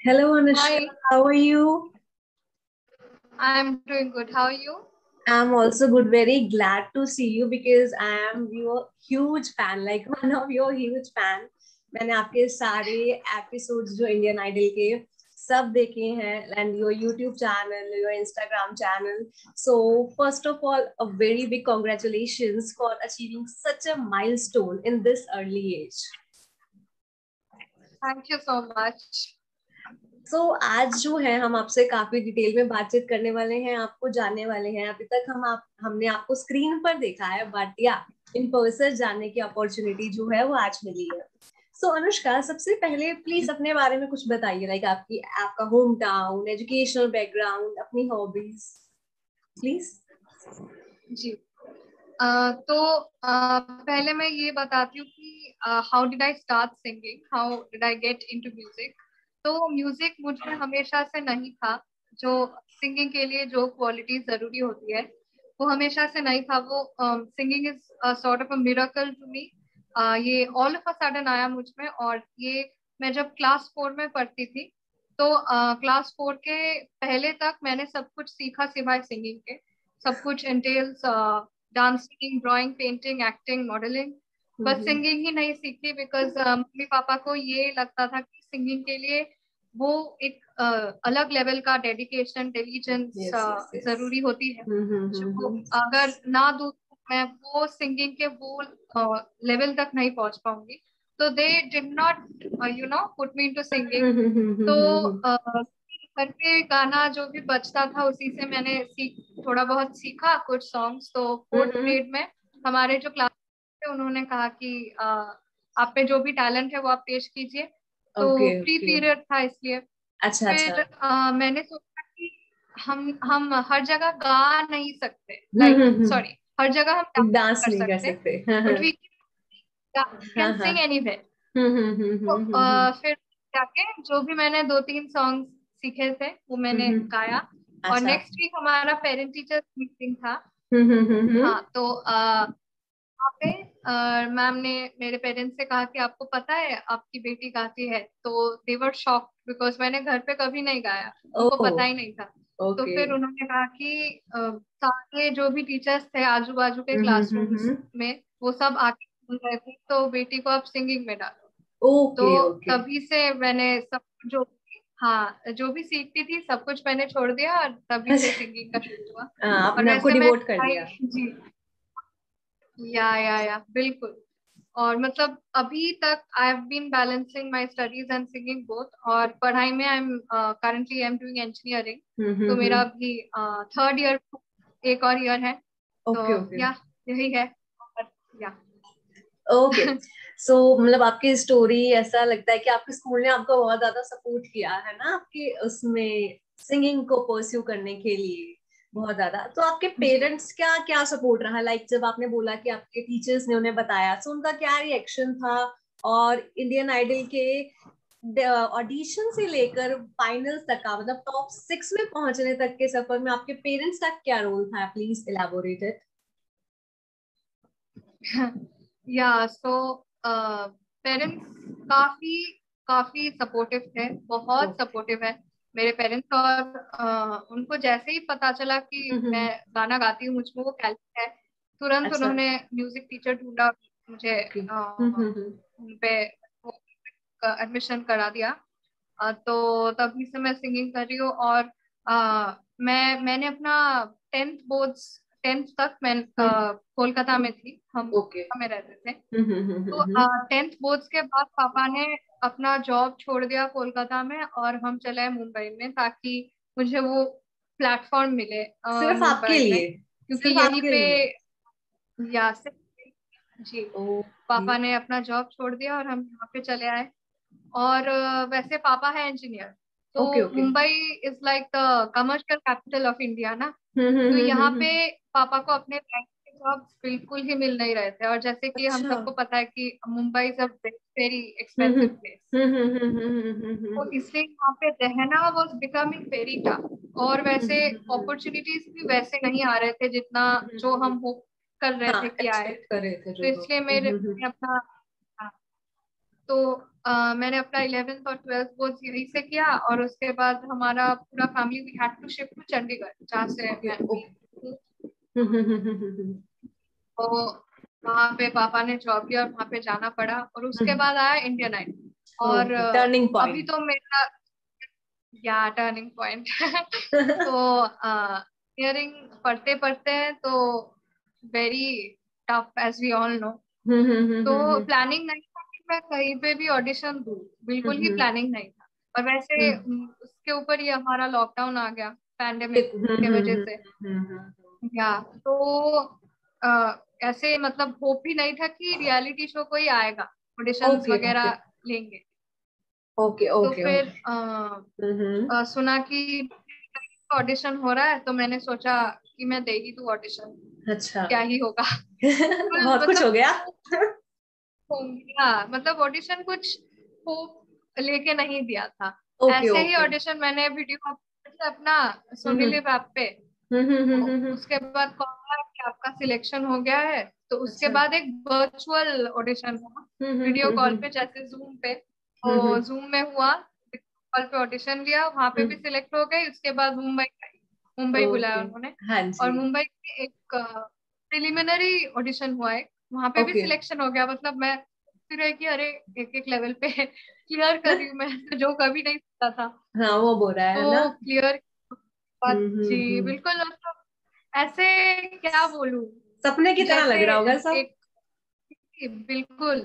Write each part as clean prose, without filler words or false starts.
Hello, Anushka. Hi, How are you? I'm doing good. How are you? I'm also good. Very glad to see you because I am your huge fan, like one of your huge fan. मैंने आपके सारे episodes जो Indian idol के सब देखे हैं and your YouTube channel your Instagram channel so first of all a very big congratulations for achieving such a milestone in this early age. Thank you so much. आज जो है हम आपसे काफी डिटेल में बातचीत करने वाले हैं, आपको जानने वाले हैं. अभी तक हमने आपको स्क्रीन पर देखा है, बट या इन पर्सन जानने की अपॉर्चुनिटी जो है वो आज मिली है. अनुष्का, सबसे पहले प्लीज अपने बारे में कुछ बताइए, लाइक आपका होम टाउन, एजुकेशनल बैकग्राउंड, अपनी हॉबीज प्लीज. जी पहले मैं ये बताती हूँ कि how did I start singing, how did I get into music. तो म्यूजिक मुझे हमेशा से नहीं था. जो सिंगिंग के लिए जो क्वालिटी जरूरी होती है वो हमेशा से नहीं था. वो singing is sort of a miracle to me. ये ऑल ऑफ अ सडन आया मुझ में. और ये मैं जब क्लास 4 में पढ़ती थी तो क्लास 4 के पहले तक मैंने सब कुछ सीखा सिवाय सिंगिंग के. सब कुछ entails dancing, drawing, painting, acting, modelling. बस सिंगिंग ही नहीं सीखी बिकॉज मम्मी पापा को ये लगता था कि सिंगिंग के लिए वो एक अलग लेवल का dedication, intelligence yes yes yes. जरूरी होती है. जो अगर ना दूँ तो मैं वो सिंगिंग के वो लेवल तक नहीं पहुंच पाऊंगी. तो they did not put me into singing. तो घर पे गाना जो भी बजता था उसी से मैंने थोड़ा बहुत सीखा कुछ सॉन्ग्स. तो 4th ग्रेड में हमारे जो क्लास थे उन्होंने कहा कि आप पे जो भी टैलेंट है वो आप पेश कीजिए. तो ओके फ्री ओके. पीरियड था इसलिए अच्छा अच्छा. फिर मैंने सोचा कि हम हर जगह गा नहीं सकते. लाइक सॉरी, हर जगह हम डांस डांस कर नहीं कर सकते सकते. बट वी हाँ कैन हाँ. सिंग एनीवेयर. तो हम्म. फिर जाके जो भी मैंने 2-3 सॉन्ग सीखे थे वो मैंने गाया. और अच्छा. नेक्स्ट वीक हमारा पेरेंट टीचर मीटिंग था. हम्म. हाँ, तो वहाँ पे मैम ने मेरे पेरेंट्स से कहा कि आपको पता है आपकी बेटी गाती है. तो दे वर शॉक्ड बिकॉज मैंने घर पे कभी नहीं गाया, उनको ओह. पता ही नहीं था. तो ओके. फिर उन्होंने कहा कि सारे जो भी टीचर्स थे आजू बाजू के क्लासरूम्स हम्म. में वो सब आके सुन रहे थे. तो बेटी को आप सिंगिंग में डालो. ओके तो ओके. तभी से मैंने सब जो हाँ जो भी सीखती थी सब कुछ मैंने छोड़ दिया और तभी से सिंगिंग का शुरू हुआ. हाँ, और अपने आप को वैसे मैं डिवोट कर दिया. जी, या बिल्कुल. और मतलब अभी तक I have been balancing my studies and singing both. और पढ़ाई में I am currently I am doing engineering. तो मेरा हम्म. अभी 3rd ईयर, एक और ईयर है. तो ओके ओके. या यही है. और या ओके. मतलब आपकी स्टोरी ऐसा लगता है कि आपके स्कूल ने आपको बहुत ज्यादा सपोर्ट किया है ना, आपके उसमें सिंगिंग को परस्यू करने के लिए बहुत ज्यादा. तो आपके जी. पेरेंट्स क्या क्या सपोर्ट रहा, लाइक जब आपने बोला कि आपके टीचर्स ने उन्हें बताया, तो उनका क्या रिएक्शन था? और इंडियन आइडल के ऑडिशन से लेकर फाइनल्स तक का, मतलब टॉप 6 में पहुंचने तक के सफर में आपके पेरेंट्स का क्या रोल था? Please elaborate it. या सो पेरेंट्स काफी काफी सपोर्टिव थे, बहुत सपोर्टिव है मेरे पेरेंट्स. और उनको जैसे ही पता चला कि मैं गाना गाती हूँ, मुझमें वो टैलेंट है, तुरंत अच्छा. उन्होंने म्यूजिक टीचर ढूंढा, मुझे ओके. उन पे एडमिशन करा दिया. तो तभी से मैं सिंगिंग कर रही हूँ. और मैंने अपना 10th तक मैं कोलकाता में थी, हम ओके. कोलकाता में रहते थे. तो 10th बोर्ड्स के बाद पापा ने अपना जॉब छोड़ दिया कोलकाता में और हम चले आए मुंबई में, ताकि मुझे वो प्लेटफॉर्म मिले सिर्फ आपके मुंबई में. लिए? क्योंकि सिर्फ यहीं आपके पे लिए? या से जी, ओके पापा ने अपना जॉब छोड़ दिया और हम यहाँ पे चले आए. और वैसे पापा है इंजीनियर. तो okay. Okay. Mumbai is like the commercial capital of India ना. तो यहाँ पे पापा को अपने बैंक के जॉब्स बिल्कुल ही मिल नहीं रहे थे. और जैसे कि हम अच्छा. सबको पता है कि Mumbai is a very expensive place. तो हम्म. इसलिए यहाँ पे रहना वॉज बिकमिंग वेरी टफ. और वैसे अपॉर्चुनिटीज भी वैसे नहीं आ रहे थे जितना जो हम होप कर रहे हाँ, थे कि आए. एक्सपेक्ट कर रहे थे तो जो इसलिए लोग. मैंने अपना हाँ, तो मैंने अपना 11th और 12th बोर्ड यहीं से किया, और उसके बाद हमारा पूरा family we had to shift to Chandigarh, जहाँ से ओके मैं ओके। हूँ। तो वहाँ पे पापा ने जॉब किया और वहाँ पे जाना पड़ा, और उसके बाद आया इंडियन आइडल। और ओके, टर्निंग अभी पॉइंट। तो मेरा, या टर्निंग पॉइंट तो इंजीनियरिंग पढ़ते पढ़ते तो very tough as we all know. तो प्लानिंग नहीं था कि मैं कहीं पे भी ऑडिशन दूँ, बिल्कुल ही प्लानिंग नहीं था। और वैसे उसके ऊपर ही हमारा लॉकडाउन आ गया पैंडेमिक के वजह से। या तो ऐसे मतलब होप ही नहीं था कि रियलिटी शो कोई आएगा, ऑडिशंस ओके ओके वगैरह लेंगे। ओके तो ओके फिर ओके। हम्म। सुना कि ऑडिशन हो रहा है, तो मैंने सोचा कि मैं दे ही दूँ ऑडिशन, अच्छा। क्या ही होगा। बिल्कुल बहुत कुछ हो मतलब गया। होंगी, हाँ मतलब ऑडिशन कुछ होप लेके नहीं दिया था। ओके ऐसे ही ओके। ऑडिशन मैंने वीडियो अपना सोनी लिव ऐप पे, उसके बाद कॉल आया कि आपका सिलेक्शन हो गया है। तो उसके अच्छा। बाद एक वर्चुअल ऑडिशन हुआ, वीडियो कॉल पे, जैसे जूम पे। तो जूम में हुआ, कॉल पे ऑडिशन लिया, वहां पे भी सिलेक्ट हो गई। उसके बाद मुंबई गई, मुंबई बुलाया ओके। उन्होंने। हाँ और जी। मुंबई में एक प्रिलिमिनरी ऑडिशन हुआ एक, वहां पे भी ओके। सिलेक्शन हो गया। मतलब मैं सोच रही कि अरे एक एक लेवल पे क्लियर कर रही हूँ मैं, जो कभी नहीं पता था। हाँ वो बोल रहा है ना। तो क्लियर, बात जी हम्म। बिल्कुल मतलब ऐसे, क्या बोलूं, सपने की तरह लग जैसे रहा होगा सब। एक, बिल्कुल,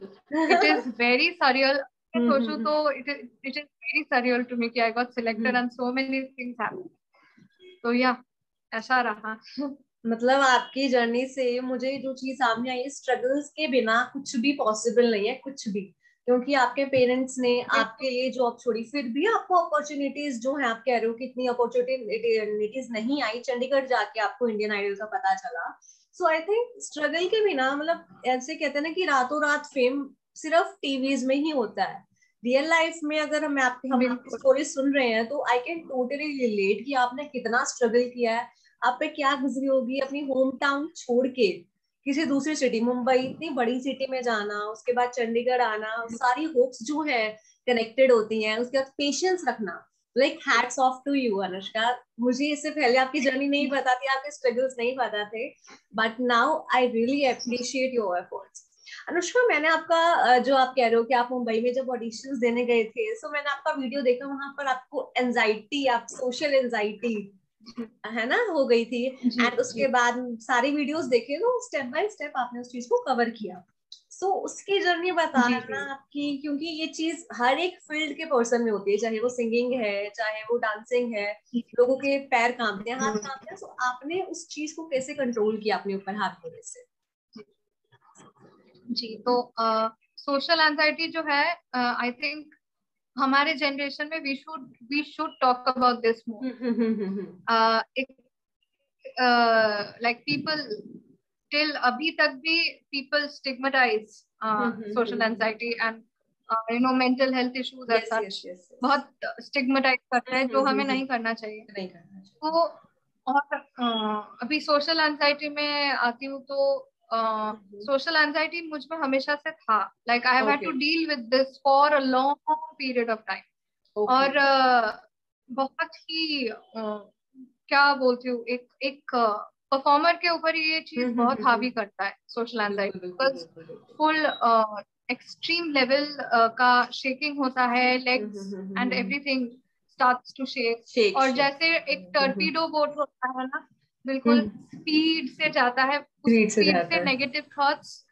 इट इज वेरी सरियल। मैं सोचूं हम्म। तो it is very surreal to me कि I got selected hmm. And so many things happened. तो या ऐसा रहा। मतलब आपकी जर्नी से मुझे जो चीज सामने आई, स्ट्रगल्स के बिना कुछ भी पॉसिबल नहीं है, कुछ भी। क्योंकि आपके पेरेंट्स ने बिल्कुल। आपके लिए जॉब छोड़ी, फिर भी आपको अपॉर्चुनिटीज जो है, आप कह रहे हो कि इतनी अपॉर्चुनिटीज नहीं आई, चंडीगढ़ जाके आपको इंडियन आइडल का पता चला। सो आई थिंक स्ट्रगल के बिना, मतलब ऐसे कहते हैं ना कि रातों रात फेम सिर्फ टीवीज में ही होता है। रियल लाइफ में अगर हम आपकी बिल्कुल। स्टोरी सुन रहे हैं, तो आई कैन टोटली रिलेट कि आपने कितना स्ट्रगल किया है। आप पे क्या गुजरी होगी अपनी होम टाउन छोड़ के किसी दूसरी सिटी, मुंबई इतनी बड़ी सिटी में जाना, उसके बाद चंडीगढ़ आना, सारी होप्स जो है कनेक्टेड होती हैं, उसके बाद पेशेंस रखना। Like hats off to you Anushka. मुझे इससे पहले आपकी जर्नी नहीं पता थी, आपके स्ट्रगल्स नहीं पता थे, but now I really appreciate your efforts. Anushka, मैंने आपका जो आप कह रहे हो कि आप मुंबई में जब ऑडिशंस देने गए थे, सो मैंने आपका वीडियो देखा, वहां पर आपको एंजाइटी, आप सोशल एंजाइटी है ना हो गई थी। जी एंड उसके जी बाद सारी वीडियोस देखे, तो स्टेप बाय स्टेप आपने उस चीज को कवर किया। सो उसकी जर्नी जी बताना जी आपकी, क्योंकि ये चीज हर एक फील्ड के पर्सन में होती है, चाहे वो सिंगिंग है, चाहे वो डांसिंग है। जी लोगों के पैर कांपते हैं, हाथ कांपते हैं। सो आपने उस चीज को कैसे कंट्रोल किया अपने ऊपर हाथ लेने से? जी। तो सोशल एंजाइटी जो है, आई थिंक हमारे जनरेशन में we should talk about this more. एक लाइक पीपल टिल अभी तक भी people stigmatize social anxiety and mental health issues as yes yes such. Yes yes. बहुत स्टिग्मेटाइज करते हैं, जो हमें नहीं करना चाहिए। नहीं करना चाहिए। तो और अभी सोशल एंजाइटी में आती हूँ, तो सोशल एंजाइटी मुझ में हमेशा से था। Like I have had okay to deal with this for a long period of time. Okay. और बहुत ही क्या बोलती हूँ, एक एक परफॉर्मर के ऊपर ये चीज बहुत हावी करता है, सोशल बिल्कुल एंजाइटी। बिल्कुल बिकॉज बिल्कुल बिल्कुल। फुल एक्सट्रीम लेवल का शेकिंग होता है, legs and everything starts to shake. Shake और शेक। जैसे एक टर्पीडो बोट होता है ना, बिल्कुल स्पीड से जाता है, उस स्पीड से स्पीड जाता से है। नेगेटिव थॉट्स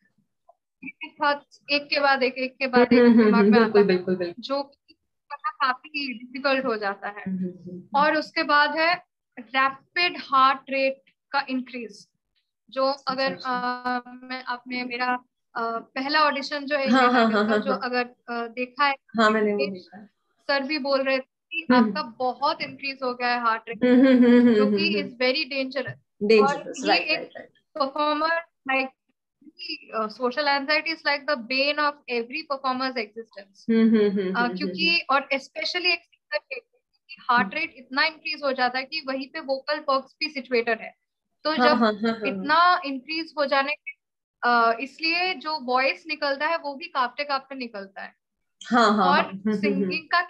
एक के बाद एक दिमाग में आता बिल्कुल है, बिल्कुल बिल्कुल। जो कि करना काफी डिफिकल्ट हो जाता है। हम्म। और उसके बाद है रैपिड हार्ट रेट का इंक्रीज। जो अच्छा अगर अच्छा। मैं आपने मेरा पहला ऑडिशन जो है हाँ इंडियन हाँ आइडल हाँ का, हाँ जो हाँ। अगर देखा है, हाँ मैंने वो देखा है। सर भी बोल रहे थे कि आपका बहुत इंक्रीज हो गया है हार्ट रेट, जो कि इज वेरी डेंजरस। और डेंजरस, ये राइट एक right right. Performer, like social anxiety is like the Ben of every performers existence. क्योंकि और स्पेशली एक सिंगर के हार्ट रेट इतना इंक्रीज हो जाता है कि वहीं पे वोकल बॉक्स भी सिचुएटेड है। तो हाँ जब हाँ हाँ हाँ हाँ। इतना इंक्रीज हो जाने के इसलिए जो वॉइस निकलता है वो भी कांपते कांपते निकलता है। हाँ हाँ हाँ। और सिंगिंग का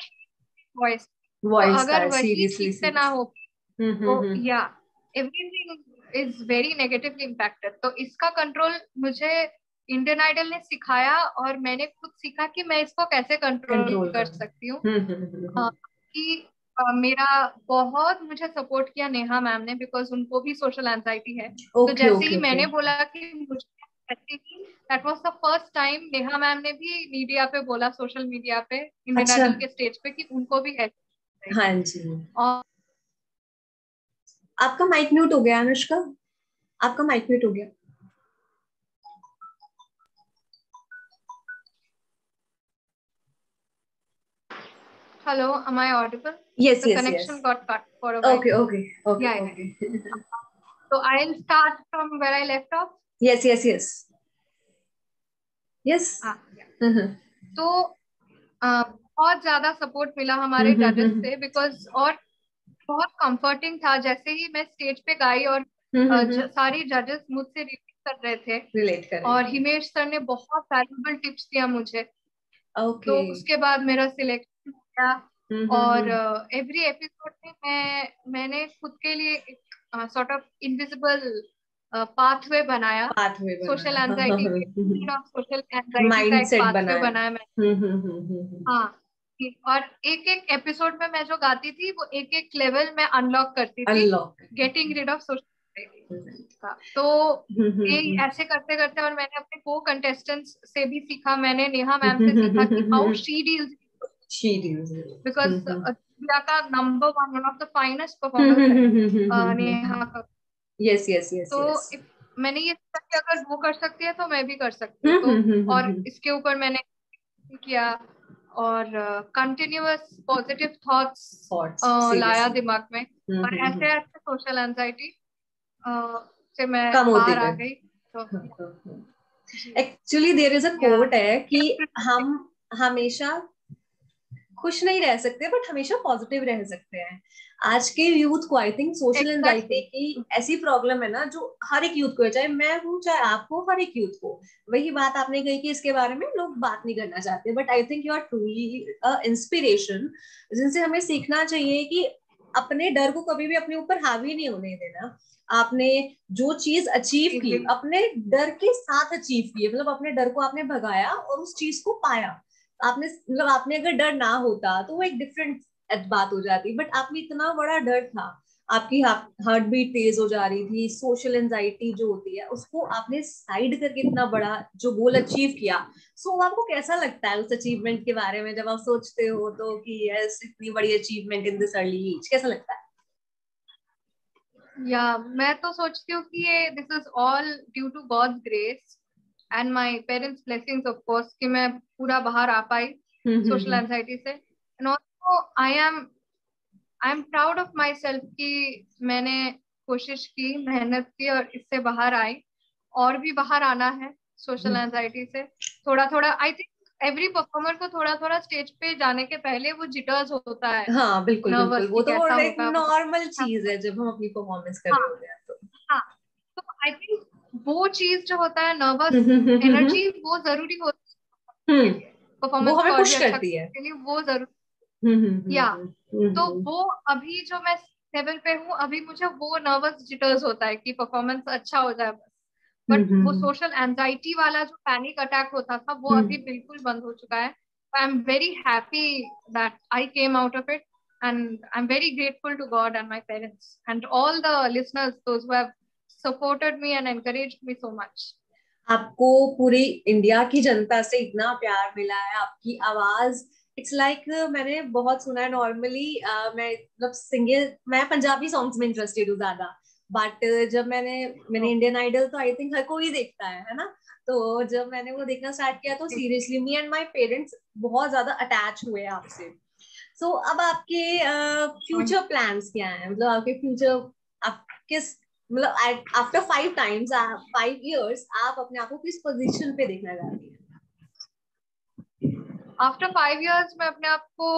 वॉइस, तो वॉइस अगर का वही सीरियसली ठीक से ना हो तो सीरियस। या everything is very negatively impacted. तो इसका कंट्रोल मुझे इंडियन आइडल ने सिखाया और मैंने खुद सीखा कि मैं इसको कैसे कंट्रोल कंट्रोल कर कर। सकती हूँ। हम्म। कि मेरा बहुत मुझे सपोर्ट किया नेहा मैम ने, बिकॉज उनको भी सोशल एंजाइटी है। तो ओके जैसे ओके ही ओके। मैंने बोला कि मुझे ऐसे ही, that was the first time Neha ma'am ने भी मीडिया पे बोला, सोशल मीडिया पे इंडियन अच्छा। आइडल के स्टेज पे, कि उनको भी हाँ एंजाइटी है। जी। और आपका माइक म्यूट हो गया अनुष्का, आपका माइक म्यूट हो गया। hello, am I audible? Yes The yes yes. connection got cut for a while. Okay okay okay Yeah, yeah. Okay. So I'll start from where I left off. Yes yes yes yes. Yeah. तो बहुत ज्यादा support मिला हमारे जजेस से, because और बहुत comforting था। जैसे ही मैं स्टेज पे गाई और सारी जजेस मुझसे रिलेट कर रहे थे, रिलेट करें। और हिमेश सर ने बहुत वैल्यूबल टिप्स दिया मुझे। ओके। तो उसके बाद मेरा सिलेक्शन किया, और हम्म। एवरी एपिसोड में मैंने खुद के लिए एक सॉर्ट ऑफ इनविजिबल पाथवे बनाया। पाथवे सोशल बनाया। एंजाइटी के, सोशल एंजाइटी का माइंड एक सेट पाथवे बनाया। बनाया मैंने। हाँ, और एक एक एपिसोड में मैं जो गाती थी वो एक एक लेवल में अनलॉक करती थी, unlock. Getting rid of social का। तो ये ऐसे करते करते, और मैंने अपने को कंटेस्टेंट्स से भी सीखा, मैंने नेहा मैम से सीखा कि how she deals, she deals. Because Divya का number one of the finest performance है नेहा का। यस यस यस तो यस। मैंने ये सोचा कि अगर वो कर सकती है तो मैं भी कर सकती हूँ। तो और इसके ऊपर मैंने किया, और कंटिन्यूअस पॉजिटिव थॉट्स लाया दिमाग में, और ऐसे ऐसे सोशल एंजाइटी से मैं कम होती बाहर आ गई। गई। तो एक्चुअली देयर इज अ या कोट है कि हम हमेशा खुश नहीं रह सकते बट हमेशा पॉजिटिव रह सकते हैं। आज के यूथ को I think social anxiety exactly की ऐसी प्रॉब्लम है ना, जो हर एक यूथ को है, चाहे मैं हूँ चाहे आप हो, हर एक यूथ को। वही बात आपने कही कि इसके बारे में लोग बात नहीं करना चाहते, but I think you are truly inspiration, जिनसे हमें सीखना चाहिए कि अपने डर को कभी भी अपने ऊपर हावी नहीं होने देना। आपने जो चीज अचीव की अपने डर के साथ अचीव की, मतलब अपने डर को आपने भगाया और उस चीज को पाया। आपने मतलब आपने अगर डर ना होता तो वो एक डिफरेंट बात हो जाती, बट आप में इतना बड़ा डर था, आपकी हार्ट बीट तेज हो जा रही थी, सोशल एंजाइटी जो होती है उसको आपने साइड करके इतना बड़ा जो गोल अचीव किया। सो आपको कैसा लगता है उस अचीवमेंट के बारे में, जब आप सोचते हो तो कि यस इतनी बड़ी achievement in this early age, कैसा लगता है? या मैं तो सोचती हूँ कि ये this is all due to God's grace and my parents blessings of course, कि मैं पूरा बाहर आ पाई सोशल एंजाइटी से। And also I am proud of myself कि मैंने कोशिश की, मेहनत की, और इससे बाहर आई। और भी बाहर आना है सोशल एंजाइटी से थोड़ा थोड़ा। आई थिंक एवरी परफॉर्मर को थोड़ा थोड़ा स्टेज पे जाने के पहले वो जिटर्स होता है, हाँ बिल्कुल बिल्कुल, नर्वस, वो कि तो कैसा एक होगा वो। नॉर्मल चीज है जब हम अपनी परफॉर्मेंस कर हाँ, रहे होते हैं तो। हाँ। तो आई थिंक वो चीज जो होता है, नर्वस एनर्जी, वो जरूरी होती है के लिए, वो परफॉर्मेंस को हमें और भी पुश अच्छा करती करने है। के लिए वो जरूरी। या तो वो अभी जो मैं लेवल पे हूँ, अभी मुझे वो नर्वस जिटर्स होता है कि परफॉर्मेंस अच्छा हो जाए बस। बट वो सोशल एंजाइटी वाला जो पैनिक अटैक होता था, वो अभी बिल्कुल बंद हो चुका है। I am very happy that I came out of it, and I'm very grateful to God and my parents and all the listeners, those who have supported me and encouraged me so much. आपको पूरी India की जनता से इतना प्यार मिला है, आपकी आवाज इट्स लाइक मैंने बहुत सुना है नॉर्मली। मैं मतलब सिंगर, मैं पंजाबी सॉन्ग्स में इंटरेस्टेड हूँ ज्यादा, बट जब मैंने इंडियन आइडल तो आई थिंक हर कोई देखता है ना। तो जब मैंने वो देखना स्टार्ट किया तो seriously me and my parents बहुत ज्यादा अटैच हुए आपसे। सो अब आपके फ्यूचर प्लान्स क्या हैं, मतलब आपके फ्यूचर, आप किस मतलब आफ्टर 5 टाइम्स 5 इयर्स आप अपने आप को किस पोजीशन पे देखना चाहती हैं? आफ्टर 5 years मैं अपने आप को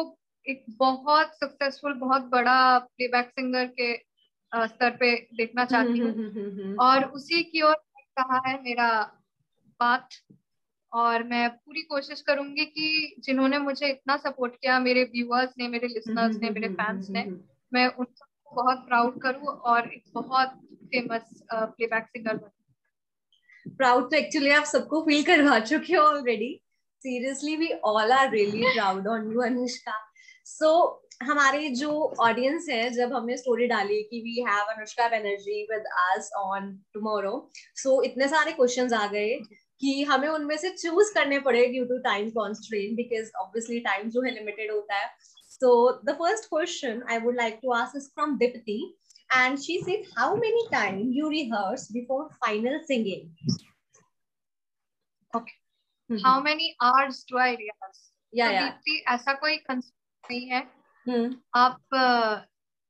एक बहुत सक्सेसफुल, बहुत बड़ा प्लेबैक सिंगर के स्तर पे देखना चाहती हूँ, और उसी की ओर रहा है मेरा बात। और मैं पूरी कोशिश करूंगी कि जिन्होंने मुझे इतना सपोर्ट किया, मेरे व्यूअर्स ने, मेरे लिसनर्स ने, मेरे फैंस ने, मैं उन सबको बहुत प्राउड करूं और एक बहुत फेमस प्लेबैक सिंगर बनूं। प्राउड तो एक्चुअली आप सबको फील करवा चुके हो already. Seriously we all are really proud on you Anushka. So हमारे जो ऑडियंस है, जब हमने स्टोरी डाली कि we have Anushka Banerjee with us on tomorrow, so इतने सारे क्वेश्चंस आ गए कि हमें उनमें से चूज करने पड़े due to time constraint, because obviously time जो है लिमिटेड होता है. So the first question I would like to ask is from Dipti, and she said, how many times you rehearse before final singing? Okay. How many hours do I rehearse? Yeah, तो yeah. Deepti, ऐसा कोई concept नहीं है. आप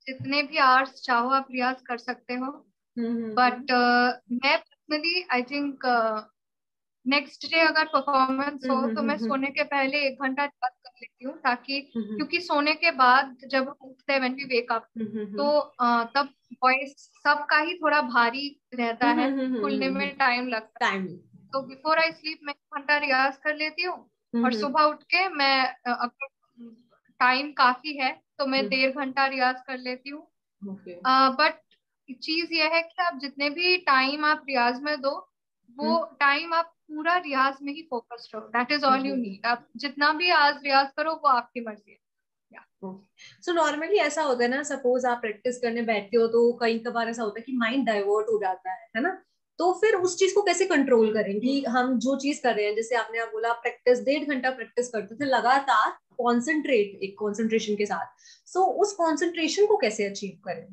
जितने भी hours चाहो आप रियाज कर सकते हो. बट मैं personally I think next day अगर परफॉर्मेंस हो तो मैं सोने के पहले 1 घंटा रियाज कर लेती हूँ, ताकि क्योंकि सोने के बाद जब हम उठते हैं, व्हेन वी वेक अप, तो तब वॉइस सबका ही थोड़ा भारी रहता है, खुलने में टाइम लगता है. तो बिफोर आई स्लीप मैं 1 घंटा रियाज कर लेती हूँ, और सुबह उठ के मैं अगर टाइम काफी है तो मैं 1.5 घंटा रियाज कर लेती हूँ. बट चीज ये है कि आप जितने भी टाइम आप रियाज में दो, वो टाइम आप पूरा रियाज में ही फोकस्ड रहो. That is all you need. आप जितना भी आज रियाज करो वो आपकी मर्जी है. सो नॉर्मली ऐसा होता है ना, सपोज आप प्रैक्टिस करने बैठते हो तो कई कबार ऐसा होता है कि माइंड डाइवर्ट हो जाता है ना, तो फिर उस चीज को कैसे कंट्रोल करें कि हम जो चीज कर रहे हैं, जैसे आपने आप बोला प्रैक्टिस 1.5 घंटा प्रैक्टिस करते थे लगातार कॉन्सेंट्रेट, एक कॉन्सेंट्रेशन के साथ, सो उस कॉन्सेंट्रेशन को कैसे अचीव करें?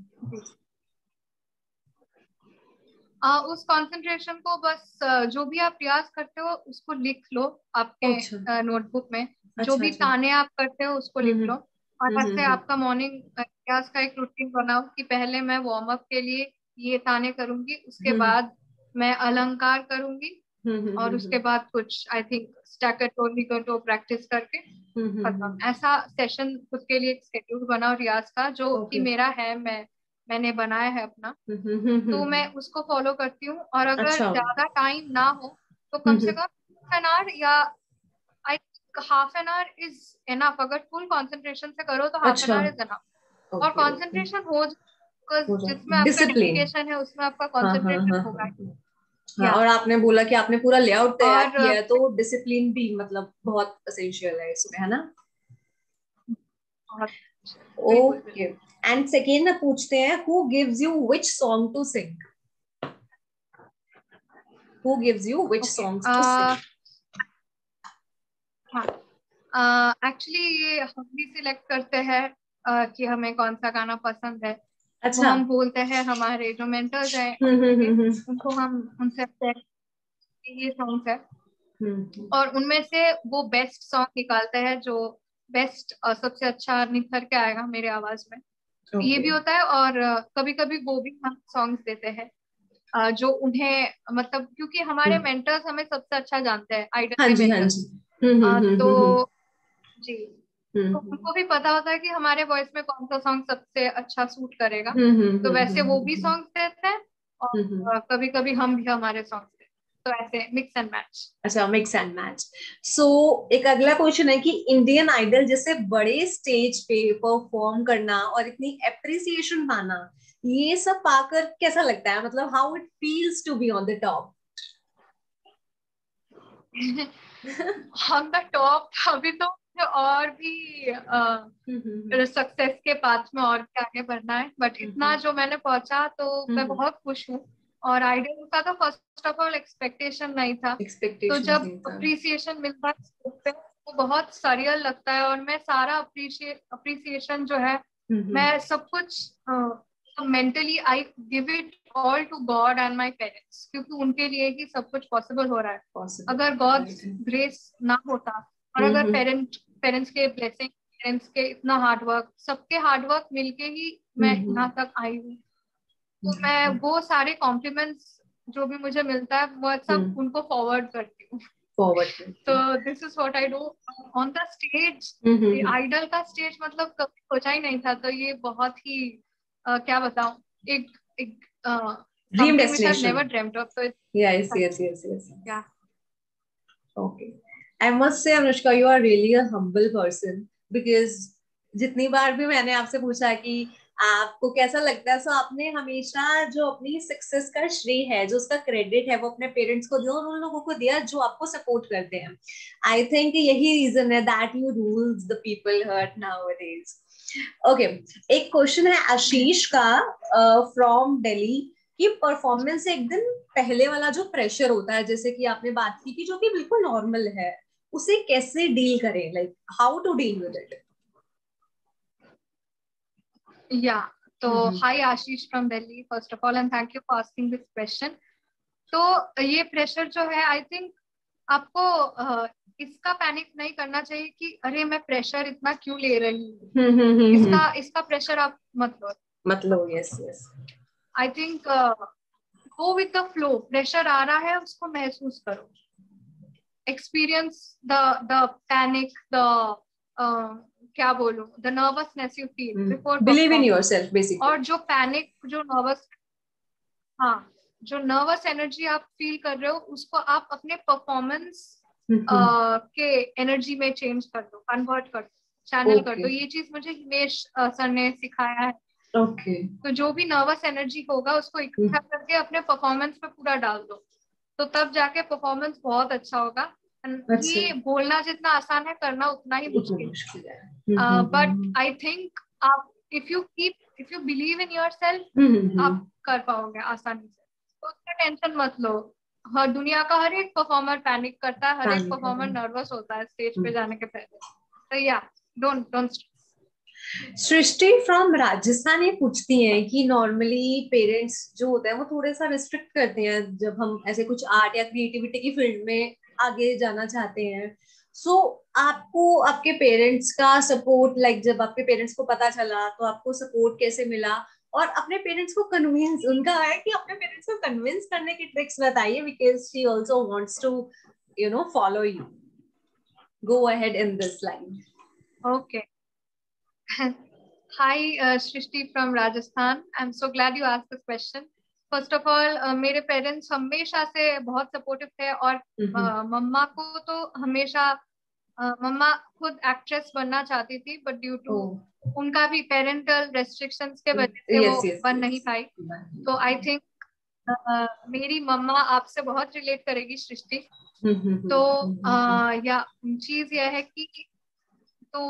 उस कंसंट्रेशन को बस जो भी आप रियाज करते हो उसको लिख लो आपके नोटबुक में. जो भी ताने आप करते हो उसको लिख लो, और ऐसे आपका मॉर्निंग रियाज का एक रूटीन बनाओ कि पहले मैं वार्म अप के लिए ये ताने करूंगी, उसके बाद मैं अलंकार करूंगी, और उसके बाद कुछ आई थिंक स्टैकेटो लिगेटो प्रैक्टिस करके खत्म. ऐसा सेशन खुद के लिए एक शेड्यूल बनाओ रियाज का, जो कि मेरा है, मैंने बनाया है अपना. तो मैं उसको फॉलो करती हूँ. और अगर ज्यादा टाइम ना हो तो कम से कम एन आवर या I half an hour is enough. अगर फुल कंसंट्रेशन से करो तो half an hour is enough. और कंसंट्रेशन हो, जिसमें आपका डेडिकेशन है उसमें आपका कंसंट्रेशन होगा. और आपने बोला कि आपने पूरा लेआउट तैयार किया है, तो डिसिप्लिन भी मतलब बहुत एसेंशियल है इसमें, है ना? ओके. एंड सेकेंड पूछते हैं, who gives you which song to sing? Who gives you which songs to sing? Actually ये हम भी सिलेक्ट करते हैं कि हमें कौन सा गाना पसंद है. अच्छा. वो हम बोलते हैं, हमारे जो मेंटर्स हैं उनको हम उनसे ये सॉन्ग है, और उनमें से वो बेस्ट सॉन्ग निकालते हैं जो बेस्ट सबसे अच्छा निखर के आएगा मेरे आवाज में. ये भी होता है. और कभी कभी वो भी हम सॉन्ग्स देते हैं जो उन्हें, मतलब क्योंकि हमारे मेंटर्स हमें सबसे अच्छा जानते हैं, आइडल के मेंटर्स. तो जी, तो उनको भी पता होता है कि हमारे वॉइस में कौन सा सॉन्ग सबसे अच्छा सूट करेगा. तो वैसे वो भी सॉन्ग देते हैं, और कभी कभी हम भी हमारे सॉन्ग देते हैं. तो ऐसे मिक्स एंड मैच. अच्छा, मिक्स एंड मैच. सो एक अगला क्वेश्चन है कि इंडियन आइडल जैसे बड़े स्टेज पे परफॉर्म करना और इतनी एप्रिसिएशन पाना, ये सब पाकर कैसा लगता है? मतलब how it feels to be on the top? On the top अभी तो और भी सक्सेस के पाथ में और भी आगे बढ़ना है. बट इतना जो मैंने पहुंचा तो मैं बहुत खुश हूँ. और आइडल का तो फर्स्ट ऑफ ऑल एक्सपेक्टेशन नहीं था. तो जब अप्रिसिएशन मिलता है तो बहुत सरियल लगता है. और मैं सारा अप्रिसिएशन जो है, मैं सब कुछ mentally I give it all to God and my parents, क्योंकि उनके लिए ही सब कुछ पॉसिबल हो रहा है. अगर गॉड ग्रेस ना होता, और अगर पेरेंट्स के ब्लेसिंग, पेरेंट्स के इतना हार्डवर्क, सबके हार्डवर्क मिलके ही मैं यहाँ तक आई हूँ. तो मैं वो सारे कॉम्प्लीमेंट्स जो भी मुझे मिलता है वो सब उनको फॉरवर्ड करती हूँ. तो this is what I do on the stage. Idol का स्टेज मतलब कभी सोचा ही नहीं था. तो ये बहुत ही क्या बताऊं, एक dream destination. Never dreamed of. तो yes. Okay, I must say Anushka you are really a humble person, because जितनी बार भी मैंने आपसे पूछा कि आपको कैसा लगता है, सो आपने हमेशा जो अपनी सक्सेस का श्रेय है, जो उसका क्रेडिट है, वो अपने पेरेंट्स को दिया और उन लोगों को दिया जो आपको सपोर्ट करते हैं. आई थिंक यही रीजन है that you rules the people heart nowadays. Okay, एक क्वेश्चन है आशीष का फ्रॉम दिल्ली कि परफॉर्मेंस से एक दिन पहले वाला जो प्रेशर होता है, जैसे कि आपने बात की कि जो कि बिल्कुल नॉर्मल है, उसे कैसे डील करें, like how to deal with it. या तो hi Ashish from Delhi, first of all and thank you for asking this question. तो ये प्रेशर जो है, आई थिंक आपको इसका पैनिक नहीं करना चाहिए कि अरे मैं प्रेशर इतना क्यों ले रही हूँ. इसका प्रेशर आप मत लो. मतलब yes yes, I think go with the flow. Pressure आ रहा है, उसको महसूस करो, एक्सपीरियंस द पैनिक, क्या बोलूं, the nervousness you feel before. Believe in yourself basically. और जो पैनिक, जो नर्वस, हाँ, जो नर्वस एनर्जी आप फील कर रहे हो, उसको आप अपने परफॉर्मेंस के एनर्जी में चेंज कर दो, कन्वर्ट कर दो, चैनल कर दो. ये चीज मुझे हिमेश सर ने सिखाया है. तो जो भी नर्वस एनर्जी होगा उसको इकट्ठा करके अपने परफॉर्मेंस पे पूरा डाल दो, तो तब जाके परफॉर्मेंस बहुत अच्छा होगा. ये बोलना जितना आसान है, करना उतना ही मुश्किल है. बट आई थिंक आप if you believe in yourself, आप कर पाओगे आसानी से. तो उसका टेंशन मत लो. हर दुनिया का हर एक परफॉर्मर पैनिक करता है, हर एक परफॉर्मर नर्वस होता है स्टेज पे जाने के पहले. तो या डोंट. सृष्टि फ्रॉम राजस्थान ये पूछती हैं कि नॉर्मली पेरेंट्स जो होते हैं वो थोड़ा सा रिस्ट्रिक्ट करते हैं जब हम ऐसे कुछ आर्ट या क्रिएटिविटी की फील्ड में आगे जाना चाहते हैं. सो आपको आपके पेरेंट्स का सपोर्ट, लाइक जब आपके पेरेंट्स को पता चला तो आपको सपोर्ट कैसे मिला, और अपने पेरेंट्स को कन्विंस, उनका है कि अपने पेरेंट्स को कन्विंस करने की ट्रिक्स बताइए, because she also wants to follow you. Go ahead in this line. Okay. Hi, Shrishti from Rajasthan. I'm so glad you asked this question. First of all, मेरे parents हमेशा से बहुत supportive थे, और मम्मा को तो हमेशा, मम्मा खुद एक्ट्रेस बनना चाहती थी, बट ड्यू टू उनका भी पेरेंटल रेस्ट्रिक्शंस के वजह से वो बन नहीं पाई. तो आई थिंक मेरी मम्मा आपसे बहुत रिलेट करेगी सृष्टि. तो या चीज यह है कि, तो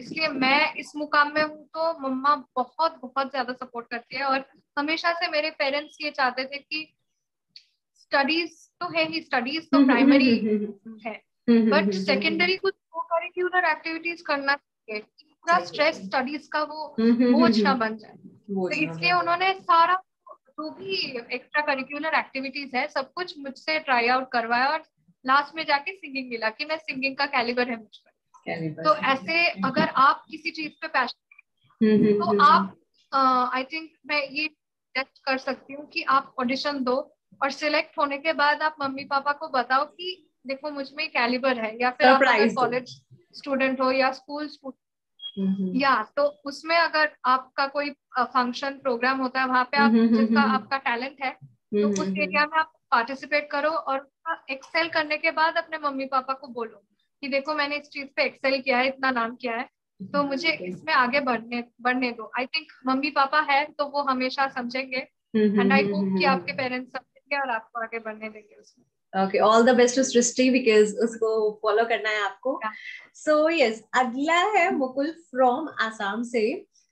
इसलिए मैं इस मुकाम में हूँ, तो मम्मा बहुत बहुत ज्यादा सपोर्ट करती है. और हमेशा से मेरे पेरेंट्स ये चाहते थे कि स्टडीज तो है ही, स्टडीज तो प्राइमरी है, बट सेकेंडरी कुछ को करिकुलर एक्टिविटीज करना चाहिए. पूरा स्ट्रेस स्टडीज का वो बोझ ना बन जाए. तो इसलिए उन्होंने सारा जो भी एक्स्ट्रा करिकुलर एक्टिविटीज है सब कुछ मुझसे ट्राई आउट करवाया, और लास्ट में जाके सिंगिंग मिला कि मैं सिंगिंग का कैलिबर है मुझ पर. तो ऐसे अगर आप किसी चीज पे पैशन, तो आप आई थिंक मैं ये सजेस्ट कर सकती हूँ कि आप ऑडिशन दो, और सिलेक्ट होने के बाद आप मम्मी पापा को बताओ कि देखो मुझ में कैलिबर है. या फिर आप अगर कॉलेज स्टूडेंट हो या स्कूल स्टूडेंट, या तो उसमें अगर आपका कोई फंक्शन प्रोग्राम होता है, वहां पे आप जिसका आपका टैलेंट है, तो उस एरिया में आप पार्टिसिपेट करो, और एक्सेल करने के बाद अपने मम्मी पापा को बोलो कि देखो मैंने इस चीज पे एक्सेल किया है, इतना नाम किया है, तो मुझे इसमें आगे बढ़ने दो. आई थिंक मम्मी पापा है तो वो हमेशा समझेंगे, एंड आई होप कि आपके पेरेंट्स समझेंगे और आपको आगे बढ़ने देंगे उसमें. Okay, all the best to Srishti, because उसको फॉलो करना है आपको. So yes, अगला है मुकुल फ्रॉम आसाम से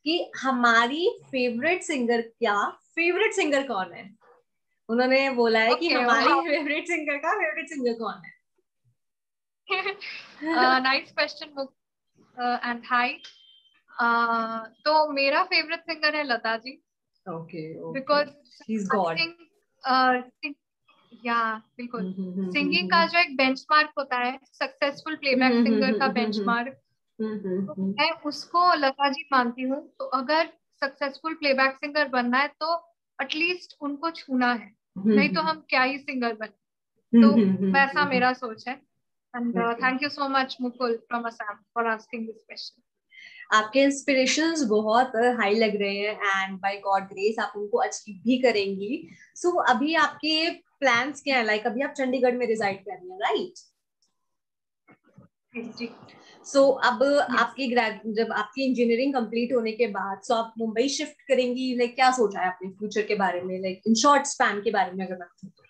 कि हमारी फेवरेट सिंगर कौन है. उन्होंने बोला है कि हमारी फेवरेट सिंगर कौन है. Nice question and hi. तो मेरा फेवरेट सिंगर है Lata ji. Because I think या बिल्कुल सिंगिंग का जो एक बेंचमार्क होता है, सक्सेसफुल प्लेबैक सिंगर का बेंचमार्क, तो मैं उसको लता जी मानती हूँ. तो अगर सक्सेसफुल प्लेबैक सिंगर बनना है तो एटलीस्ट उनको छूना है, नहीं तो हम क्या ही सिंगर बने. तो वैसा मेरा सोच है. And thank you so much Mukul from Assam for asking this question. आपके इंस्पिरेशंस बहुत हाई लग रहे हैं, एंड बाय गॉड ग्रेस आप उनको अचीव भी करेंगी. सो अभी आपके प्लान्स क्या है, लाइक अभी आप चंडीगढ़ में रिजाइड कर रही हैं, राइट? जी। सो अब Yes. आपकी जब आपकी इंजीनियरिंग कंप्लीट होने के बाद सो आप मुंबई शिफ्ट करेंगी, लाइक क्या सोचा है अपने फ्यूचर के बारे में, लाइक इन शॉर्ट स्पैन के बारे में अगर मैं पूछूं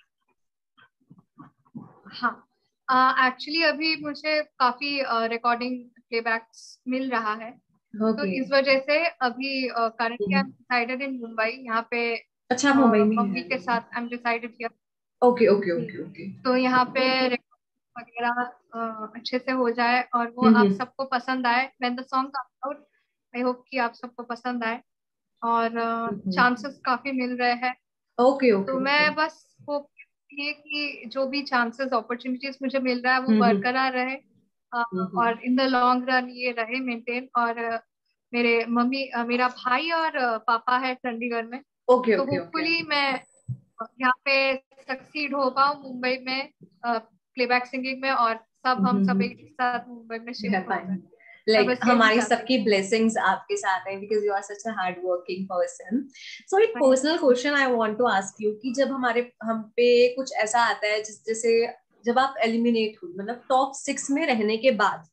हाँ, एक्चुअली अभी मुझे काफी रिकॉर्डिंग प्लेबैक्स मिल रहा है, तो? तो ओके। इस वजह से अभी currently I M decided in Mumbai, यहाँ पे अच्छा, मुंबई में मम्मी है। के साथ I am decided here. Okay okay okay okay. तो यहाँ पे recording वगैरह अच्छे से हो जाए और वो आप सबको पसंद आए। When the song comes out, I hope कि आप सबको पसंद आए, और चांसेस काफी मिल रहे हैं। ओके तो ओके ओके। मैं बस होप ये कि जो भी चांसेस अपॉर्चुनिटीज मुझे मिल रहा है वो बरकरार रहे, और इन द लॉन्ग रन ये रहे मेंटेन। और मेरे मम्मी मेरा भाई और पापा है चंडीगढ़ में, ओके तो ओके ओके। होपफुली मैं यहाँ पे सक्सीड हो पाऊँ मुंबई में प्लेबैक सिंगिंग में, और हम सब एक साथ मुंबई में शिफ्ट हो जाए। मैं लाइक बस यही हमारी चाहती सबकी ब्लेसिंग्स आपके साथ है because you are such a hard working person. So एक personal question I want to ask you कि जब हम पे कुछ ऐसा आता है जैसे जब आप एलिमिनेट हुई, मतलब टॉप 6 में रहने के बाद,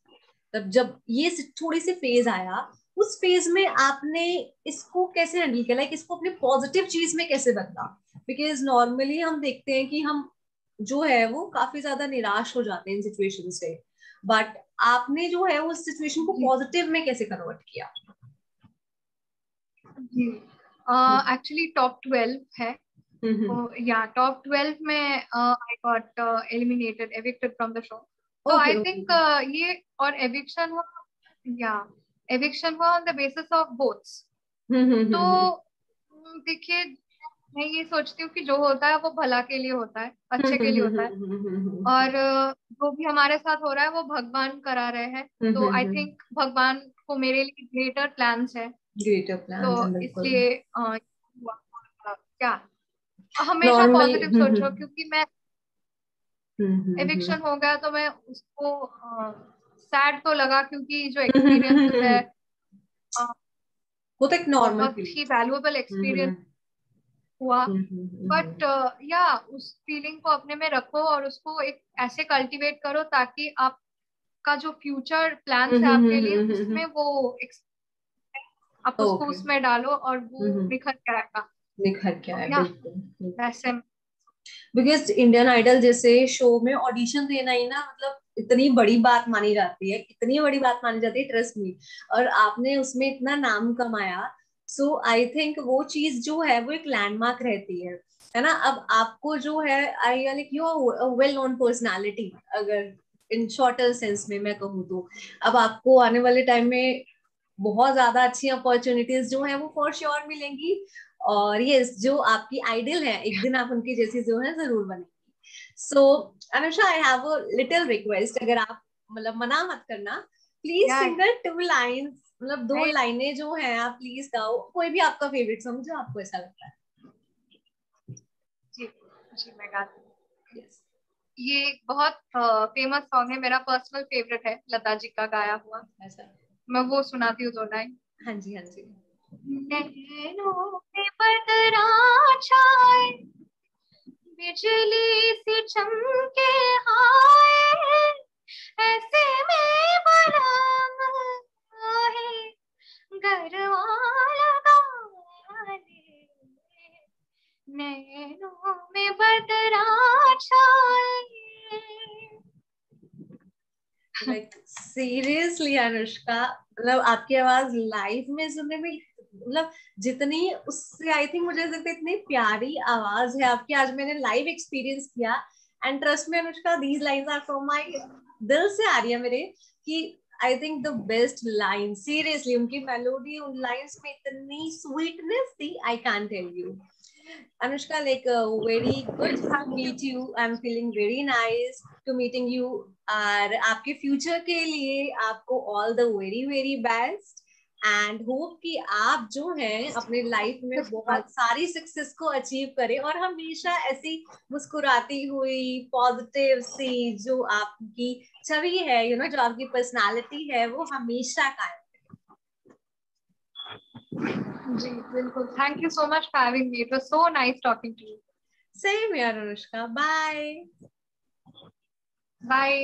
तब जब ये थोड़ी सी फेज आया, उस फेज में आपने इसको कैसे हैंडल किया, लाइक इसको अपने पॉजिटिव चीज में कैसे बदला? बिकॉज नॉर्मली हम देखते हैं कि हम जो है वो काफी ज्यादा निराश हो जाते हैं इन सिचुएशन से, बट आपने जो है उस सिचुएशन को जी पॉजिटिव में कैसे कन्वर्ट किया? जी। एक्चुअली टॉप 12 है, तो या टॉप 12 में I got eliminated, evicted from the show. तो ओके आई ओके। थिंक ये और एविक्शन हुआ, या एविक्शन हुआ ऑन द बेसिस ऑफ बोथ्स। तो देखिए, मैं ये सोचती हूँ कि जो होता है वो भला के लिए होता है, अच्छे के लिए होता है, और जो भी हमारे साथ हो रहा है वो भगवान करा रहे हैं। तो आई थिंक भगवान को मेरे लिए ग्रेटर प्लान्स है, ग्रेटर प्लान्स तो है, बिल्कुल। इसलिए क्या हमेशा नॉर्मली पॉजिटिव सोचो, क्योंकि मैं हम्म एविक्शन हो गया तो मैं उसको सैड तो लगा, क्योंकि जो एक्सपीरियंसेस है अ, वो तो एक नॉर्मल बहुत ही फीलिंग। वैल्यूएबल एक्सपीरियंस हुआ। बट या उस फीलिंग को अपने में रखो और उसको एक ऐसे कल्टीवेट करो ताकि आपका जो फ्यूचर प्लान्स है आपके लिए उसमें वो आप उसको ओके। उसमें डालो और वो निखर के आएगा। निखर के तो आए, या बिल्कुल। वैसे बिकॉज इंडियन आइडल जैसे शो में ऑडिशन देना ही ना, मतलब इतनी बड़ी बात मानी जाती है, इतनी बड़ी बात मानी जाती है, ट्रस्ट मी। और आपने उसमें इतना नाम कमाया, सो आई थिंक वो चीज जो है वो एक लैंडमार्क रहती है ना? अब आपको जो है I like you are well known personality, अगर इन शॉर्टर सेंस में मैं कहूँ तो। अब आपको आने वाले टाइम में बहुत ज्यादा अच्छी अपॉर्चुनिटीज जो है वो फॉर श्योर मिलेंगी, और ये जो आपकी आइडल है एक दिन आप उनकी जैसी जो है जरूर बनेंगी। So Anusha, I have a little request, अगर आप मतलब मना मत करना, प्लीज या सिंग 2 लाइन्स, मतलब 2 लाइनें जो है आप प्लीज गाओ, कोई भी आपका फेवरेट सॉन्ग जो आपको ऐसा लगता है। जी जी, मैं गाती हूँ। यस। ये बहुत फेमस सॉन्ग है, मेरा पर्सनल फेवरेट है, लता जी का गाया हुआ। ऐसा। मैं वो सुनाती हूँ 2 लाइन। हाँ जी हाँ जी। नैनों में बदरा छाए, बिजली सी चमके आए, ऐसे में बरम है, गरवा लगा ले, नैनों में बदरा छाए। लाइक सीरियसली अनुष्का, मतलब आपकी आवाज लाइव में सुनने में, मतलब जितनी उससे आई थिंक मुझे ऐसा लगता है इतनी प्यारी आवाज है आपकी, आज मैंने लाइव एक्सपीरियंस किया। And trust me Anushka, these lines are from my दिल से आ रही है मेरे, कि I think the best line, seriously उनकी मेलोडी, उन लाइंस में इतनी स्वीटनेस थी, I can tell you. Anushka, like very good to meet you. I'm feeling very nice to meeting you. और आपके फ्यूचर के लिए आपको all the very very best, and hope कि आप जो हैं अपने लाइफ में बहुत सारी सक्सेस को अचीव करें, और हमेशा ऐसी मुस्कुराती हुई पॉजिटिव सी जो आपकी छवि है, यू नो, जो आपकी पर्सनालिटी है, वो हमेशा कायम। जी बिल्कुल, thank you so much for having me, it was so nice talking to you. Same यार अनुष्का, बाय। बाय।